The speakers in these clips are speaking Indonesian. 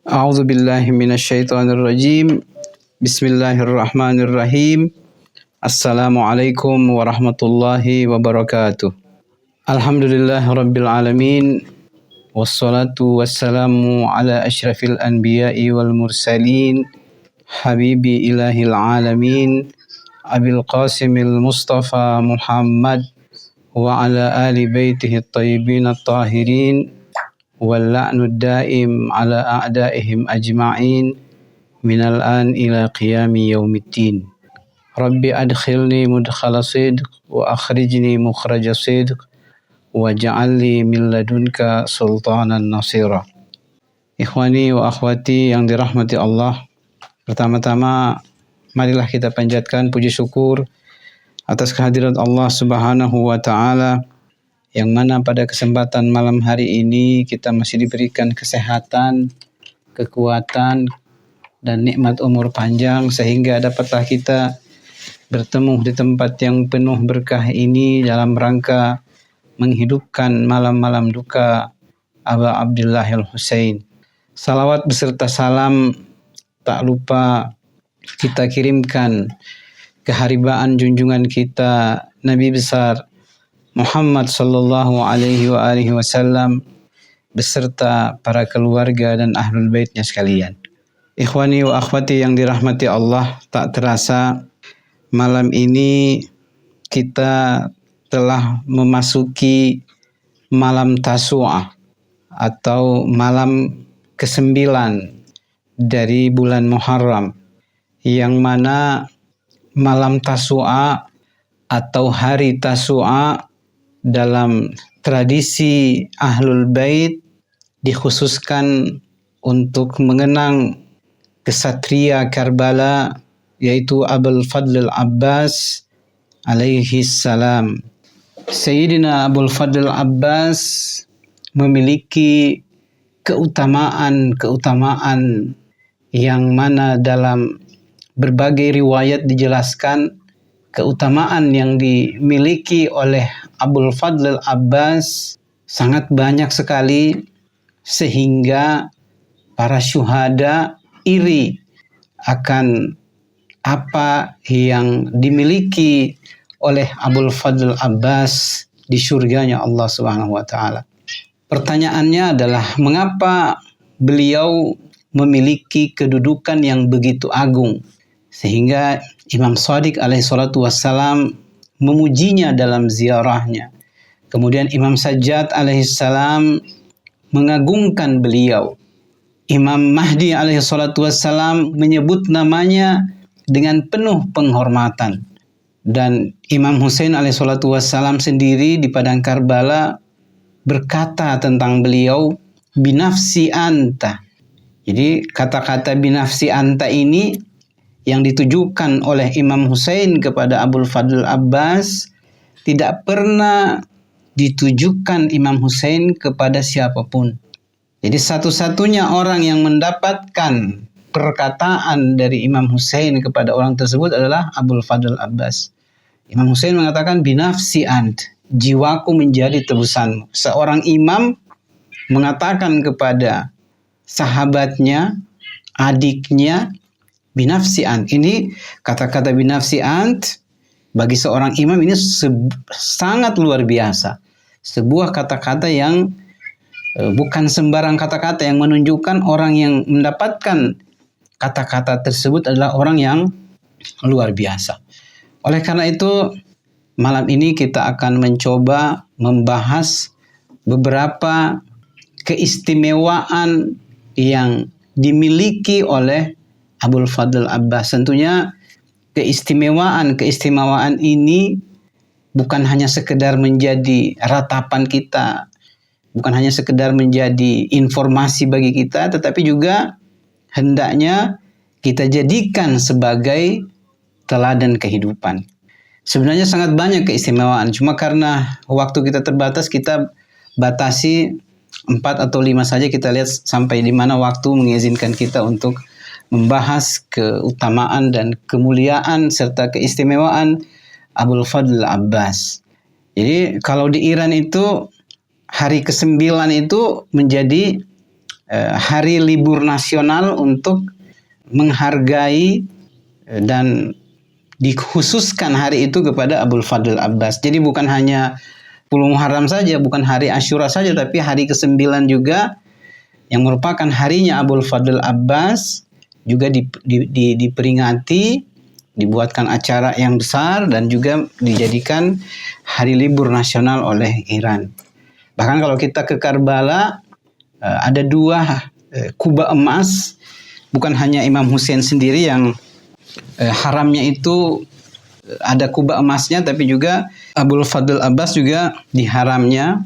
A'udzu billahi minasyaitonir rajim. Bismillahirrahmanirrahim. Assalamualaikum warahmatullahi wabarakatuh. Alhamdulillahirabbil alamin. Wassalatu wassalamu ala asyrafil anbiya'i wal mursalin. Habibi ilahil alamin. Abil Qasimil Mustafa Muhammad wa ala ali baitihi at-tayyibin at-tahirin. واللعن الدائم على أعدائهم أجمعين من الآن إلى قيام يوم الدين. رب أدخلني مدخل صدق وأخرجني مخرج صدق واجعل لي من لدنك سلطانا نصيرا. Ikhwani wa akhwati yang dirahmati Allah, pertama-tama marilah kita panjatkan puji syukur atas kehadiran Allah Subhanahu wa taala, yang mana pada kesempatan malam hari ini kita masih diberikan kesehatan, kekuatan, dan nikmat umur panjang sehingga dapatlah kita bertemu di tempat yang penuh berkah ini dalam rangka menghidupkan malam-malam duka Aba Abdullah al-Husain. Salawat beserta salam tak lupa kita kirimkan keharibaan junjungan kita Nabi besar Muhammad sallallahu alaihi wasallam beserta para keluarga dan ahlul baitnya sekalian. Ikhwani wa akhwati yang dirahmati Allah, tak terasa malam ini kita telah memasuki malam Tasu'ah atau malam ke-9 dari bulan Muharram, yang mana malam Tasu'ah atau hari Tasu'ah dalam tradisi Ahlul Bait dikhususkan untuk mengenang kesatria Karbala, yaitu Abul Fadl al-Abbas alaihi salam. Sayyidina Abul Fadl al-Abbas memiliki keutamaan yang mana dalam berbagai riwayat dijelaskan keutamaan yang dimiliki oleh Abul Fadl al-Abbas sangat banyak sekali, sehingga para syuhada iri akan apa yang dimiliki oleh Abul Fadl al-Abbas di surganya Allah Subhanahu wa taala. Pertanyaannya adalah, mengapa beliau memiliki kedudukan yang begitu agung sehingga Imam Shadiq alaihi salatu wassalam memujinya dalam ziarahnya. Kemudian Imam Sajjad alaihi salam mengagungkan beliau. Imam Mahdi alaihi salatu wassalam menyebut namanya dengan penuh penghormatan. Dan Imam Husain alaihi salatu wassalam sendiri di padang Karbala berkata tentang beliau, binafsi anta. Jadi kata-kata binafsi anta ini yang ditujukan oleh Imam Husain kepada Abul Fadl Abbas tidak pernah ditujukan Imam Husain kepada siapapun. Jadi satu-satunya orang yang mendapatkan perkataan dari Imam Husain kepada orang tersebut adalah Abul Fadl Abbas. Imam Husain mengatakan, binafsi ant, jiwaku menjadi tebusanmu. Seorang imam mengatakan kepada sahabatnya, adiknya, binafsi ant. Ini kata-kata binafsi ant bagi seorang imam ini sangat luar biasa. Sebuah kata-kata yang bukan sembarang kata-kata, yang menunjukkan orang yang mendapatkan kata-kata tersebut adalah orang yang luar biasa. Oleh karena itu, malam ini kita akan mencoba membahas beberapa keistimewaan yang dimiliki oleh Abul Fadl Abbas. Tentunya keistimewaan ini bukan hanya sekedar menjadi ratapan kita, bukan hanya sekedar menjadi informasi bagi kita, tetapi juga hendaknya kita jadikan sebagai teladan kehidupan. Sebenarnya sangat banyak keistimewaan, cuma karena waktu kita terbatas, kita batasi 4 atau 5 saja. Kita lihat sampai di mana waktu mengizinkan kita untuk membahas keutamaan dan kemuliaan serta keistimewaan Abul Fadl Abbas. Jadi kalau di Iran itu hari ke-9 itu menjadi hari libur nasional untuk menghargai dan dikhususkan hari itu kepada Abul Fadl Abbas. Jadi bukan hanya 10 Muharram saja, bukan hari Asyura saja, tapi hari ke-9 juga yang merupakan harinya Abul Fadl Abbas juga diperingati, dibuatkan acara yang besar dan juga dijadikan hari libur nasional oleh Iran. Bahkan kalau kita ke Karbala, ada 2 kubah emas, bukan hanya Imam Hussein sendiri yang haramnya itu ada kubah emasnya, tapi juga Abul Fadl Abbas juga di haramnya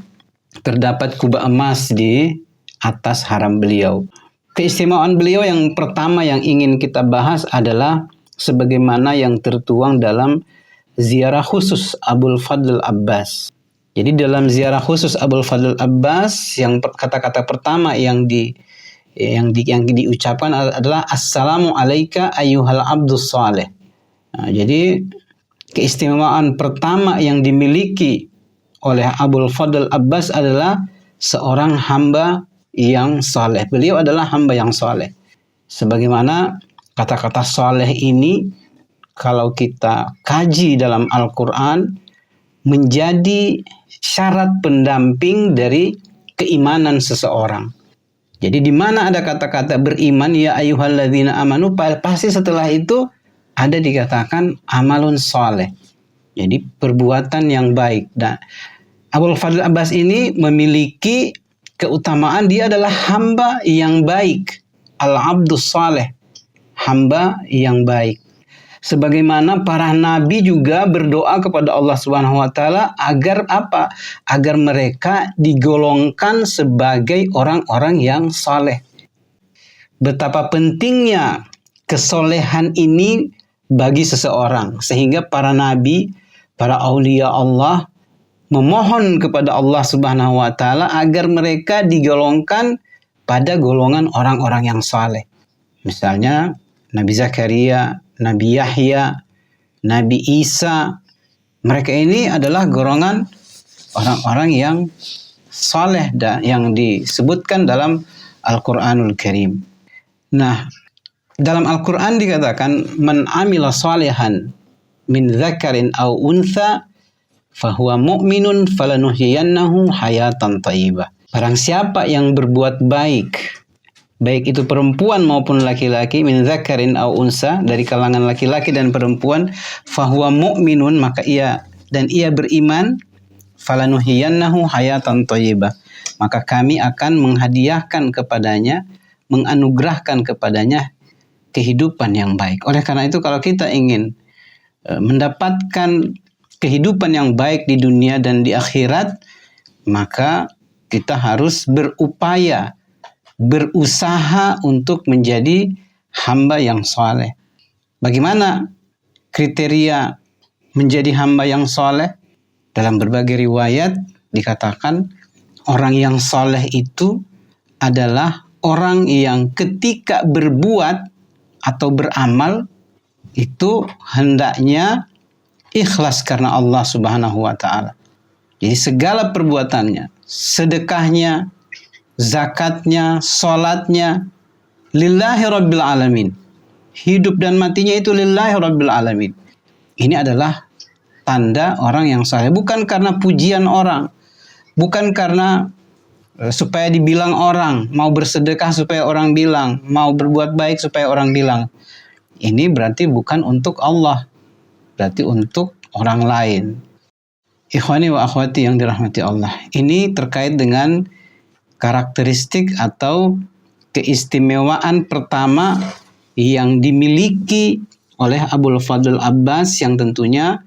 terdapat kubah emas di atas haram beliau. Keistimewaan beliau yang pertama yang ingin kita bahas adalah sebagaimana yang tertuang dalam ziarah khusus Abul Fadl Abbas. Jadi dalam ziarah khusus Abul Fadl Abbas, yang kata-kata pertama yang diucapkan adalah Assalamu alayka ayyuhal abdus saleh. Nah, jadi keistimewaan pertama yang dimiliki oleh Abul Fadl Abbas adalah seorang hamba yang saleh. Beliau adalah hamba yang saleh. Sebagaimana kata-kata saleh ini kalau kita kaji dalam Al-Quran menjadi syarat pendamping dari keimanan seseorang. Jadi di mana ada kata-kata beriman, ya ayyuhalladzina amanu, pasti setelah itu ada dikatakan amalun saleh. Jadi perbuatan yang baik. Dan Abul Fadl Abbas ini memiliki keutamaan, dia adalah hamba yang baik, al-abdus saleh, hamba yang baik. Sebagaimana para nabi juga berdoa kepada Allah Subhanahu wa taala agar apa? Agar mereka digolongkan sebagai orang-orang yang saleh. Betapa pentingnya kesolehan ini bagi seseorang, sehingga para nabi, para aulia Allah memohon kepada Allah Subhanahu wa taala agar mereka digolongkan pada golongan orang-orang yang saleh. Misalnya Nabi Zakaria, Nabi Yahya, Nabi Isa, mereka ini adalah golongan orang-orang yang saleh yang disebutkan dalam Al-Qur'anul Karim. Nah, dalam Al-Qur'an dikatakan man amila salihan min dzakarin aw untha fahuwa mu'minun falanuhyiyannahu hayatan thayyibah. Barang siapa yang berbuat baik, baik itu perempuan maupun laki-laki, min dzakarin aw unsa, dari kalangan laki-laki dan perempuan, fahuwa mu'minun, maka ia beriman, falanuhyiyannahu hayatan thayyibah, maka kami akan menghadiahkan kepadanya, menganugerahkan kepadanya kehidupan yang baik. Oleh karena itu kalau kita ingin mendapatkan kehidupan yang baik di dunia dan di akhirat, maka kita harus berupaya, berusaha untuk menjadi hamba yang saleh. Bagaimana kriteria menjadi hamba yang saleh? Dalam berbagai riwayat dikatakan orang yang saleh itu adalah orang yang ketika berbuat atau beramal itu hendaknya ikhlas karena Allah Subhanahu wa taala. Jadi segala perbuatannya, sedekahnya, zakatnya, salatnya lillahi rabbil alamin. Hidup dan matinya itu lillahi rabbil alamin. Ini adalah tanda orang yang saleh, bukan karena pujian orang, bukan karena supaya dibilang orang, mau bersedekah supaya orang bilang, mau berbuat baik supaya orang bilang. Ini berarti bukan untuk Allah, berarti untuk orang lain. Ikhwani wa akhwati yang dirahmati Allah. Ini terkait dengan karakteristik atau keistimewaan pertama yang dimiliki oleh Abul Fadl Abbas, yang tentunya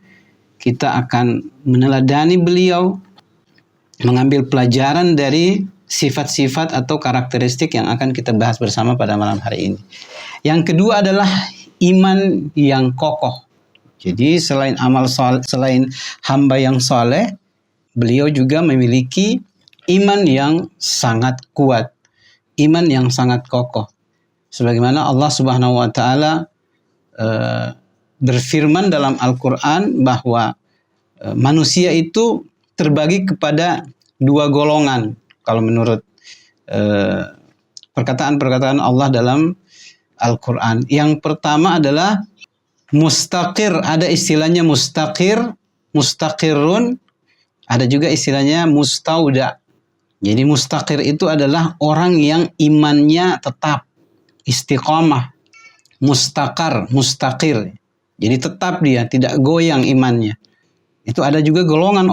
kita akan meneladani beliau, mengambil pelajaran dari sifat-sifat atau karakteristik yang akan kita bahas bersama pada malam hari ini. Yang kedua adalah iman yang kokoh. Jadi selain selain hamba yang saleh, beliau juga memiliki iman yang sangat kuat, iman yang sangat kokoh. Sebagaimana Allah Subhanahu wa taala berfirman dalam Al-Qur'an bahwa manusia itu terbagi kepada 2 golongan kalau menurut perkataan-perkataan Allah dalam Al-Quran. Yang pertama adalah mustaqir. Ada istilahnya mustaqir, mustaqirun. Ada juga istilahnya mustauda. Jadi mustaqir itu adalah orang yang imannya tetap, istiqamah, mustaqar, mustaqir. Jadi tetap dia, tidak goyang imannya. Itu ada juga golongan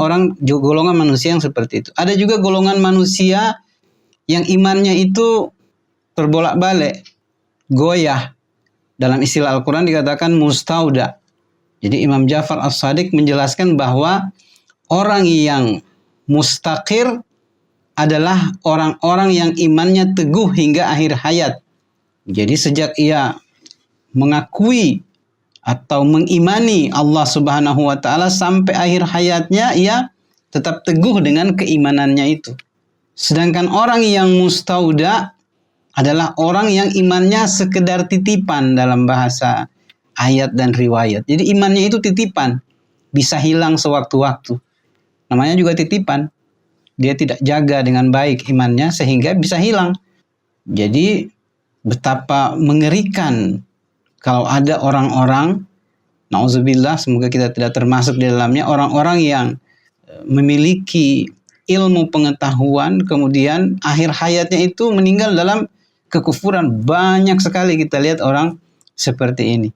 manusia yang seperti itu. Ada juga golongan manusia yang imannya itu terbolak-balik, goyah. Dalam istilah Al-Quran dikatakan mustauda. Jadi Imam Ja'far As-Shadiq menjelaskan bahwa orang yang mustaqir adalah orang-orang yang imannya teguh hingga akhir hayat. Jadi sejak ia mengakui atau mengimani Allah Subhanahu wa taala sampai akhir hayatnya ia tetap teguh dengan keimanannya itu. Sedangkan orang yang mustauda adalah orang yang imannya sekedar titipan dalam bahasa ayat dan riwayat. Jadi imannya itu titipan, bisa hilang sewaktu-waktu. Namanya juga titipan. Dia tidak jaga dengan baik imannya sehingga bisa hilang. Jadi betapa mengerikan kalau ada orang-orang, na'udzubillah, semoga kita tidak termasuk di dalamnya, orang-orang yang memiliki ilmu pengetahuan, kemudian akhir hayatnya itu meninggal dalam kekufuran. Banyak sekali kita lihat orang seperti ini.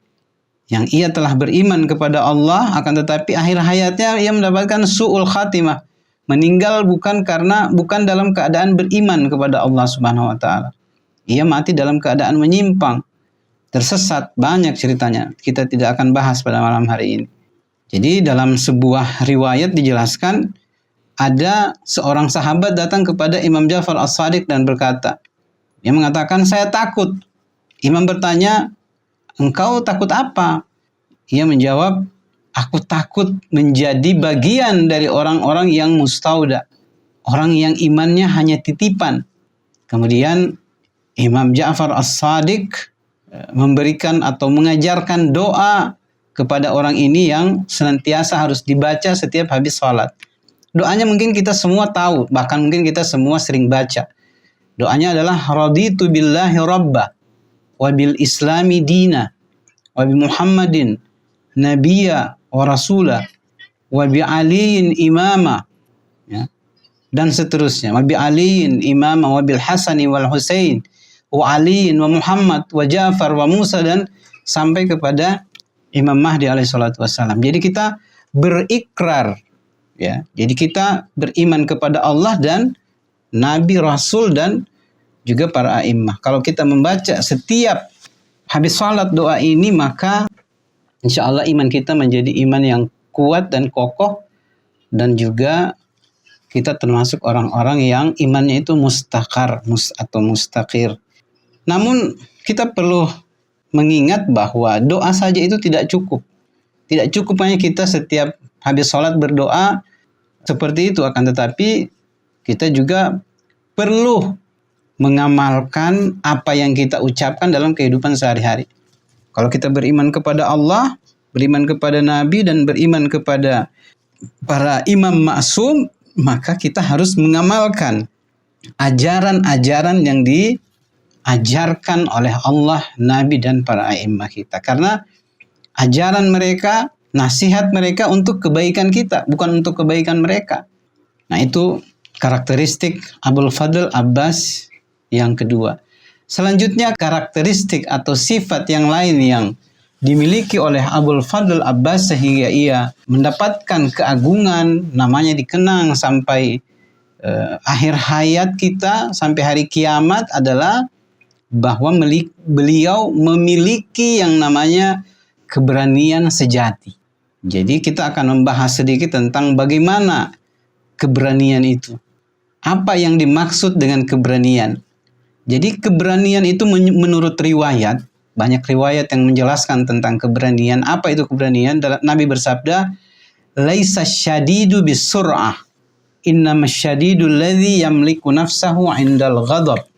Yang ia telah beriman kepada Allah, akan tetapi akhir hayatnya ia mendapatkan su'ul khatimah. Meninggal bukan dalam keadaan beriman kepada Allah Subhanahu wa taala. Ia mati dalam keadaan menyimpang, tersesat, banyak ceritanya. Kita tidak akan bahas pada malam hari ini. Jadi dalam sebuah riwayat dijelaskan ada seorang sahabat datang kepada Imam Ja'far As-Shadiq dan berkata, dia mengatakan, saya takut. Imam bertanya, engkau takut apa? Ia menjawab, aku takut menjadi bagian dari orang-orang yang mustauda, orang yang imannya hanya titipan. Kemudian Imam Ja'far As-Shadiq memberikan atau mengajarkan doa kepada orang ini yang senantiasa harus dibaca setiap habis sholat. Doanya mungkin kita semua tahu, bahkan mungkin kita semua sering baca. Doanya adalah raditu billahi rabba wa bil islami dina wa bi Muhammadin nabiyya wa rasula wa bi aliyin imama, ya, dan seterusnya. Wa bi aliyin imama wa bil hasani wal husain wa aliyin wa Muhammad wa Ja'far wa Musa, dan sampai kepada Imam Mahdi alaihi salatu wassalam. Jadi kita berikrar, ya. Jadi kita beriman kepada Allah dan Nabi, Rasul, dan juga para a'immah. Kalau kita membaca setiap habis salat doa ini, maka insya Allah iman kita menjadi iman yang kuat dan kokoh, dan juga kita termasuk orang-orang yang imannya itu mustaqar atau mustaqir. Namun kita perlu mengingat bahwa doa saja itu tidak cukup. Tidak cukup hanya kita setiap habis sholat berdoa seperti itu, akan tetapi kita juga perlu mengamalkan apa yang kita ucapkan dalam kehidupan sehari-hari. Kalau kita beriman kepada Allah, beriman kepada Nabi, dan beriman kepada para imam maksum, maka kita harus mengamalkan ajaran-ajaran yang diajarkan oleh Allah, Nabi, dan para a'immah kita. Karena ajaran mereka, nasihat mereka untuk kebaikan kita, bukan untuk kebaikan mereka. Nah, itu karakteristik Abul Fadl Abbas yang kedua. Selanjutnya, karakteristik atau sifat yang lain yang dimiliki oleh Abul Fadl Abbas sehingga ia mendapatkan keagungan, namanya dikenang sampai akhir hayat kita, sampai hari kiamat, adalah bahwa beliau memiliki yang namanya keberanian sejati. Jadi kita akan membahas sedikit tentang bagaimana keberanian itu. Apa yang dimaksud dengan keberanian? Jadi keberanian itu menurut riwayat, banyak riwayat yang menjelaskan tentang keberanian. Apa itu keberanian? Nabi bersabda, "Laisa syadidu bisur'ah, innama syadidu alladhi yamliku nafsahu 'indal ghadab."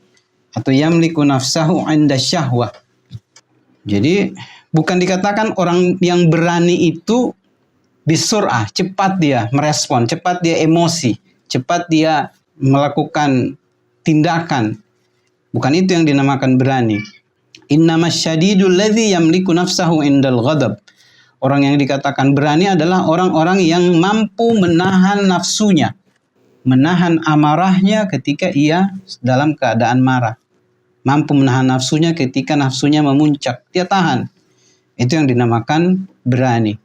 Atau yamliku nafsahu 'inda syahwah. Jadi bukan dikatakan orang yang berani itu bisur'ah, cepat dia merespon, cepat dia emosi, cepat dia melakukan tindakan. Bukan itu yang dinamakan berani. Innamas syadidul ladzi yamliku nafsahu indal ghadab. Orang yang dikatakan berani adalah orang-orang yang mampu menahan nafsunya, menahan amarahnya ketika ia dalam keadaan marah. Mampu menahan nafsunya ketika nafsunya memuncak, dia tahan. Itu yang dinamakan berani.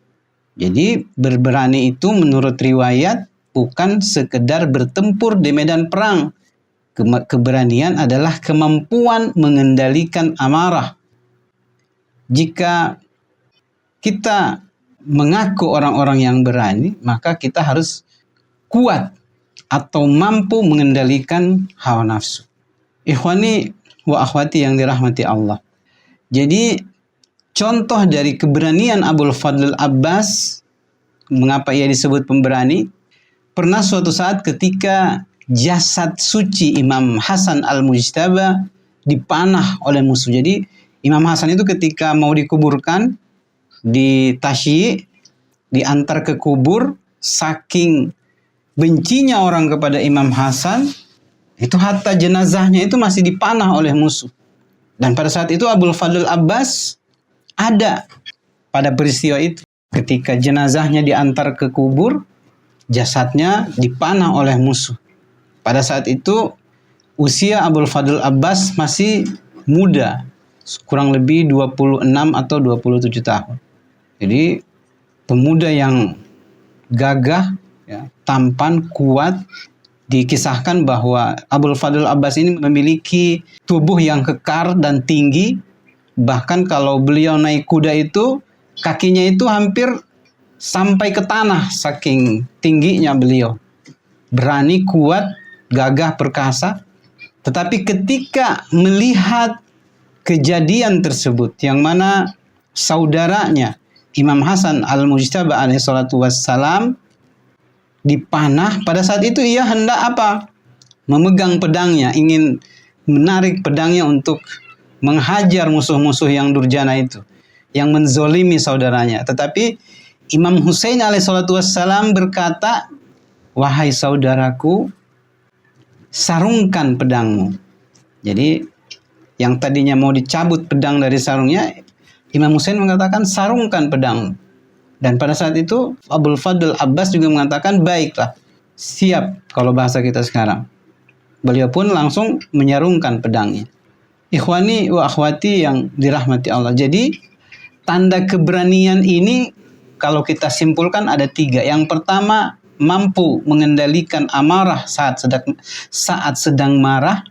Jadi berberani itu menurut riwayat bukan sekedar bertempur di medan perang. Keberanian adalah kemampuan mengendalikan amarah. Jika kita mengaku orang-orang yang berani, maka kita harus kuat atau mampu mengendalikan hawa nafsu. Ikhwani wa akhwati yang dirahmati Allah. Jadi contoh dari keberanian Abul Fadl Abbas, mengapa ia disebut pemberani? Pernah suatu saat ketika jasad suci Imam Hasan Al-Mujtaba dipanah oleh musuh. Jadi Imam Hasan itu ketika mau dikuburkan, ditasyi, diantar ke kubur, saking bencinya orang kepada Imam Hasan, itu hatta jenazahnya itu masih dipanah oleh musuh. Dan pada saat itu Abul Fadl Abbas ada pada peristiwa itu. Ketika jenazahnya diantar ke kubur, jasadnya dipanah oleh musuh. Pada saat itu usia Abul Fadl Abbas masih muda, kurang lebih 26 atau 27 tahun. Jadi pemuda yang gagah, ya, tampan, kuat. Dikisahkan bahwa Abul Fadl Abbas ini memiliki tubuh yang kekar dan tinggi. Bahkan kalau beliau naik kuda itu, kakinya itu hampir sampai ke tanah saking tingginya beliau. Berani, kuat, gagah, perkasa. Tetapi ketika melihat kejadian tersebut, yang mana saudaranya Imam Hasan Al-Mujtaba alaihi salatu wassalam dipanah, pada saat itu ia hendak apa? Memegang pedangnya, ingin menarik pedangnya untuk menghajar musuh-musuh yang durjana itu, yang menzolimi saudaranya. Tetapi Imam Husain alaihissalatu wassalam berkata, wahai saudaraku, sarungkan pedangmu. Jadi yang tadinya mau dicabut pedang dari sarungnya, Imam Husain mengatakan sarungkan pedangmu. Dan pada saat itu Abul Fadl Abbas juga mengatakan baiklah, siap kalau bahasa kita sekarang. Beliau pun langsung menyarungkan pedangnya. Ikhwani wa akhwati yang dirahmati Allah. Jadi tanda keberanian ini kalau kita simpulkan ada 3. Yang pertama, mampu mengendalikan amarah saat sedang marah.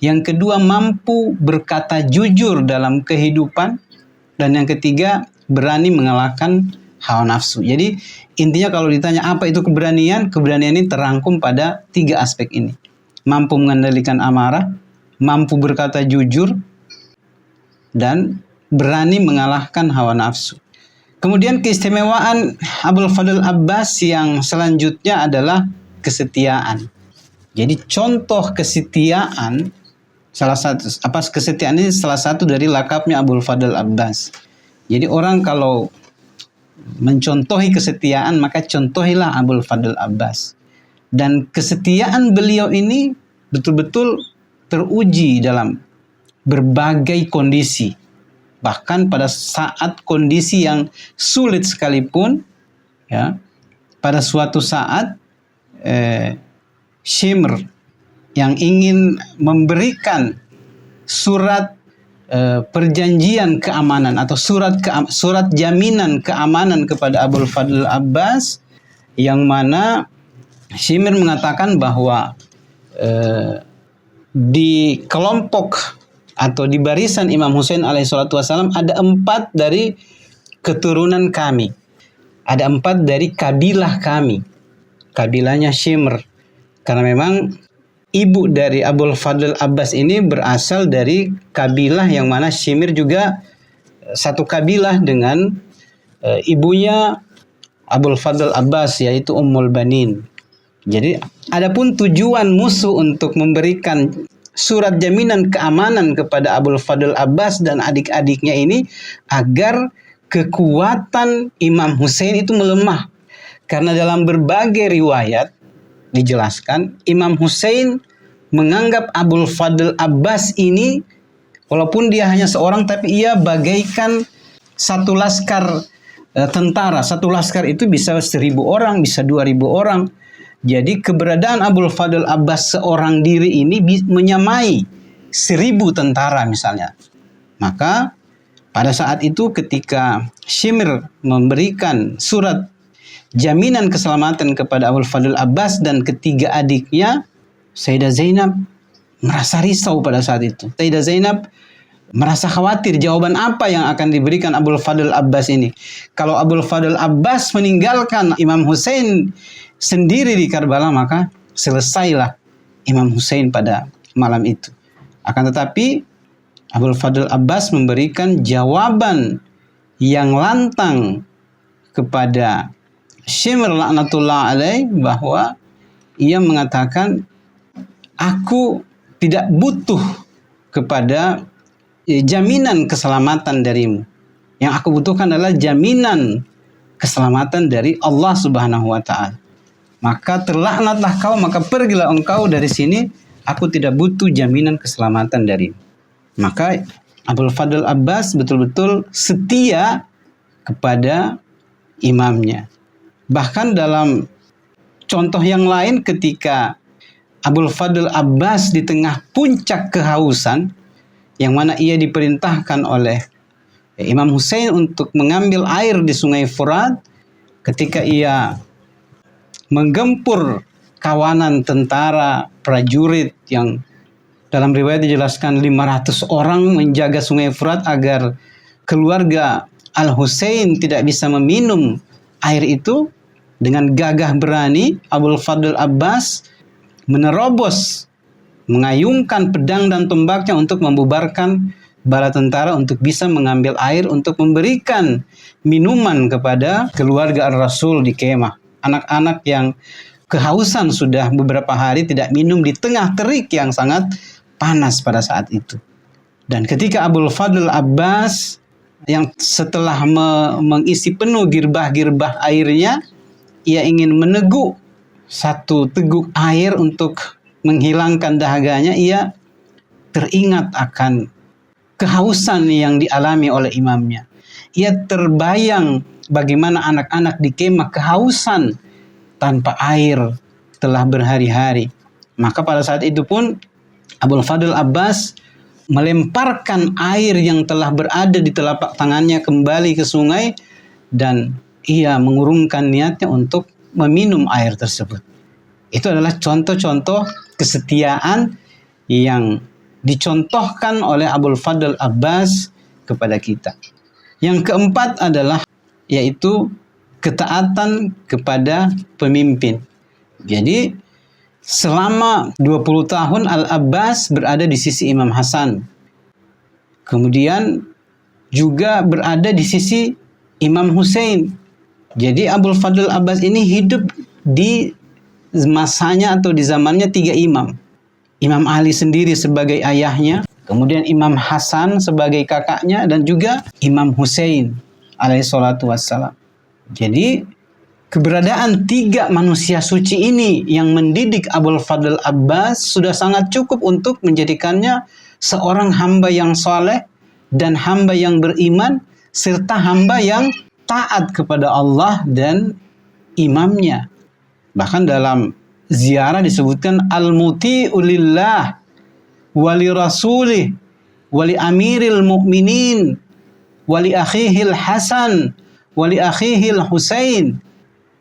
Yang kedua, mampu berkata jujur dalam kehidupan. Dan yang ketiga, berani mengalahkan hawa nafsu. Jadi intinya kalau ditanya apa itu keberanian, keberanian ini terangkum pada 3 aspek ini. Mampu mengendalikan amarah, mampu berkata jujur, dan berani mengalahkan hawa nafsu. Kemudian keistimewaan Abul Fadl Abbas yang selanjutnya adalah kesetiaan. Jadi contoh kesetiaan, kesetiaan ini salah satu dari lakapnya Abul Fadl Abbas. Jadi orang kalau mencontohi kesetiaan, maka contohilah Abul Fadl Abbas. Dan kesetiaan beliau ini betul-betul teruji dalam berbagai kondisi. Bahkan pada saat kondisi yang sulit sekalipun, ya, pada suatu saat Shimr yang ingin memberikan surat perjanjian keamanan atau surat jaminan keamanan kepada Abul Fadl Abbas, yang mana Shimr mengatakan bahwa di kelompok atau di barisan Imam Husain alaihissalatu wassalam ada 4 dari keturunan kami, ada 4 dari kabilah kami, kabilahnya Shimr, karena memang ibu dari Abul Fadl Abbas ini berasal dari kabilah yang mana Shimr juga satu kabilah dengan ibunya Abul Fadl Abbas, yaitu Ummul Banin. Jadi adapun tujuan musuh untuk memberikan surat jaminan keamanan kepada Abul Fadl Abbas dan adik-adiknya ini agar kekuatan Imam Husain itu melemah. Karena dalam berbagai riwayat dijelaskan Imam Husain menganggap Abul Fadl Abbas ini, walaupun dia hanya seorang, tapi ia bagaikan satu laskar tentara. Satu laskar itu bisa 1.000 orang, bisa 2.000 orang. Jadi keberadaan Abul Fadl Abbas seorang diri ini menyamai 1.000 tentara misalnya. Maka pada saat itu ketika Shimr memberikan surat jaminan keselamatan kepada Abul Fadl Abbas dan ketiga adiknya, Sayyidah Zainab merasa risau pada saat itu. Sayyidah Zainab merasa khawatir jawaban apa yang akan diberikan Abul Fadl Abbas ini. Kalau Abul Fadl Abbas meninggalkan Imam Hussein sendiri di Karbala, maka selesailah Imam Hussein pada malam itu. Akan tetapi Abul Fadl Abbas memberikan jawaban yang lantang kepada Shimr laknatullah alaih, bahwa ia mengatakan, aku tidak butuh kepada jaminan keselamatan darimu. Yang aku butuhkan adalah jaminan keselamatan dari Allah Subhanahu wa ta'ala. Maka terlaknatlah kau, maka pergilah engkau dari sini. Aku tidak butuh jaminan keselamatan darimu. Maka Abul Fadl Abbas betul-betul setia kepada imamnya. Bahkan dalam contoh yang lain, ketika Abul Fadl Abbas di tengah puncak kehausan, yang mana ia diperintahkan oleh Imam Hussein untuk mengambil air di sungai Furat, ketika ia menggempur kawanan tentara prajurit yang dalam riwayat dijelaskan 500 orang menjaga sungai Furat agar keluarga Al-Husain tidak bisa meminum air itu, dengan gagah berani Abul Fadl Abbas menerobos, mengayunkan pedang dan tombaknya untuk membubarkan bala tentara untuk bisa mengambil air untuk memberikan minuman kepada keluarga Al-Rasul di kemah. Anak-anak yang kehausan sudah beberapa hari tidak minum di tengah terik yang sangat panas pada saat itu. Dan ketika Abul Fadl Abbas yang setelah mengisi penuh girbah-girbah airnya, ia ingin meneguk satu teguk air untuk menghilangkan dahaganya, ia teringat akan kehausan yang dialami oleh imamnya. Ia terbayang bagaimana anak-anak di kemah kehausan tanpa air telah berhari-hari. Maka pada saat itu pun Abul Fadl Abbas melemparkan air yang telah berada di telapak tangannya kembali ke sungai, dan ia mengurungkan niatnya untuk meminum air tersebut. Itu adalah contoh-contoh kesetiaan yang dicontohkan oleh Abul Fadl Abbas kepada kita. Yang keempat adalah yaitu ketaatan kepada pemimpin. Jadi selama 20 tahun Al-Abbas berada di sisi Imam Hasan. Kemudian juga berada di sisi Imam Hussein. Jadi Abul Fadl Abbas ini hidup di masanya atau di zamannya 3 imam. Imam Ali sendiri sebagai ayahnya, kemudian Imam Hasan sebagai kakaknya, dan juga Imam Hussein alaihi salatu wassalam. Jadi keberadaan 3 manusia suci ini yang mendidik Abul Fadl Abbas sudah sangat cukup untuk menjadikannya seorang hamba yang saleh dan hamba yang beriman, serta hamba yang taat kepada Allah dan imamnya. Bahkan dalam ziarah disebutkan al-muti'u lillah wali rasulih wali amiril mu'minin wali akhihil Hasan wali akhihil Husain.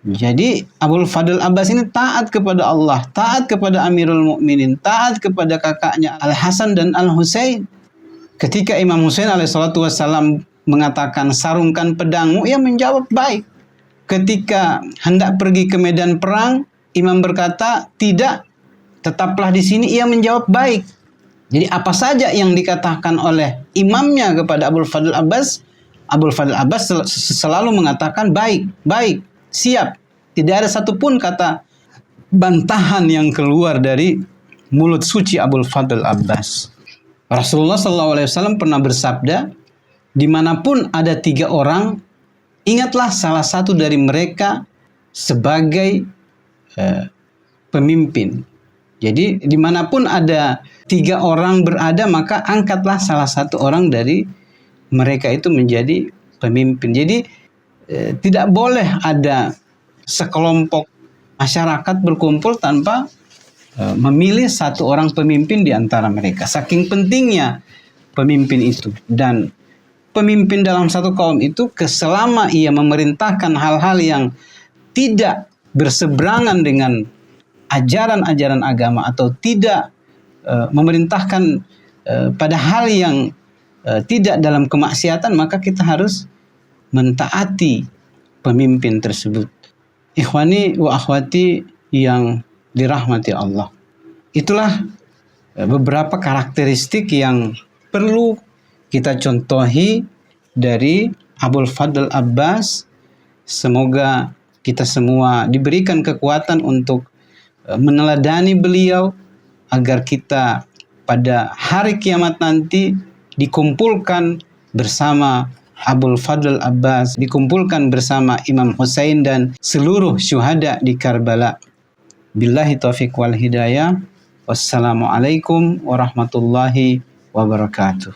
Jadi Abul Fadl Abbas ini taat kepada Allah, taat kepada Amirul Mukminin, taat kepada kakaknya Al-Hasan dan Al-Husain. Ketika Imam Husain alaihissalatu wassalam mengatakan sarungkan pedangmu, ia menjawab baik. Ketika hendak pergi ke medan perang, imam berkata tidak, tetaplah di sini, ia menjawab baik. Jadi apa saja yang dikatakan oleh imamnya kepada Abul Fadl Abbas selalu mengatakan baik, baik, siap. Tidak ada satupun kata bantahan yang keluar dari mulut suci Abul Fadl Abbas. Rasulullah SAW pernah bersabda, dimanapun ada 3 orang, ingatlah salah satu dari mereka sebagai pemimpin. Jadi dimanapun ada 3 orang berada, maka angkatlah salah satu orang dari mereka itu menjadi pemimpin. Jadi tidak boleh ada sekelompok masyarakat berkumpul tanpa memilih satu orang pemimpin di antara mereka. Saking pentingnya pemimpin itu. Dan pemimpin dalam satu kaum itu selama ia memerintahkan hal-hal yang tidak berseberangan dengan ajaran-ajaran agama atau tidak memerintahkan pada hal yang tidak dalam kemaksiatan, maka kita harus mentaati pemimpin tersebut. Ikhwani wa akhwati yang dirahmati Allah. Itulah beberapa karakteristik yang perlu kita contohi dari Abul Fadl Abbas. Semoga kita semua diberikan kekuatan untuk meneladani beliau, agar kita pada hari kiamat nanti dikumpulkan bersama Abul Fadl Abbas, dikumpulkan bersama Imam Husain dan seluruh syuhada di Karbala. Billahi taufiq wal hidayah. Wassalamualaikum warahmatullahi wabarakatuh.